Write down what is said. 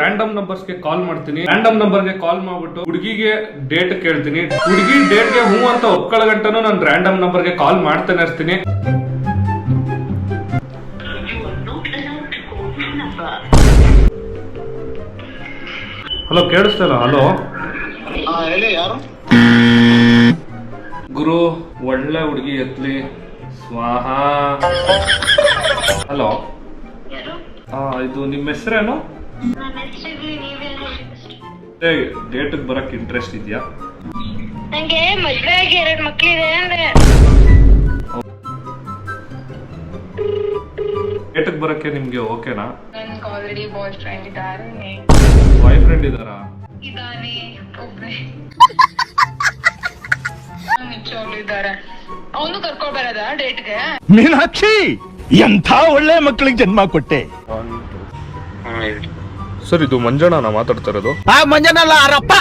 Random ನಂಬರ್ಸ್ಗೆ ಕಾಲ್ ಮಾಡ್ತೀನಿ. Random ನಂಬರ್ಗೆ ಕಾಲ್ ಮಾಡ್ಬಿಟ್ಟು ಹುಡುಗಿಗೆ ಡೇಟ್ ಕೇಳ್ತೀನಿ. ಹುಡುಗಿ ಡೇಟ್ಗೆ ಹೂ ಅಂತ ಒಪ್ಕೊಳ್ಳೋ ಗಂಟನು ನಾನು ರ್ಯಾಂಡಮ್ ನಂಬರ್ಗೆ ಕಾಲ್ ಮಾಡ್ತಾನೆ ಇರ್ತೀನಿ. ಹಲೋ, ಕೇಳಿಸ್ತಲ್ಲ? ಹಲೋ ಯಾರು? ಗುರು, ಒಳ್ಳೆ ಹುಡುಗಿ ಎತ್ಲಿ ಸ್ವಾಹ. ಹಲೋ, ಇದು ನಿಮ್ಮ ಹೆಸರೇನು? ಡೇಟಿಗೆ ಬರಕ್ ಇಂಟ್ರೆಸ್ಟ್ ಇದೆಯಾ? ನಂಗೆ ಮದ್ವೆ ಆಗಿ 2 ಮಕ್ಳಿದೆ ಅಂದ್ರೆ. ಡೇಟಿಗೆ ಬರಕ್ಕೆ ನಿಮ್ಗೆ ಓಕೆನಾ? ನನ್ಗೆ ಆಲ್ರೆಡಿ ಬಾಯ್ ಫ್ರೆಂಡ್ ಇದ್ದಾರೆ. Boy friend ಇದಾರಾ? ಇದಾನೆ ಒಬ್ರೆ. ನಿಜವಾಗ್ಲೂ ಇದ್ದಾರೆ. ಅವನು ಕರ್ಕೊಂಡ್ ಬರೋದಾ ಡೇಟ್ಗೆ? ಮೀನಾಕ್ಷಿ, ಎಂಥ ಒಳ್ಳೆ ಮಕ್ಕಳಿಗೆ ಜನ್ಮ ಕೊಟ್ಟೆ. ಸರ್, ಇದು ಮಂಜಣ್ಣ ನಾ ಮಾತಾಡ್ತಾ ಇರೋದು. ಆ ಮಂಜನಲ್ಲ, ಅರಪ್ಪ.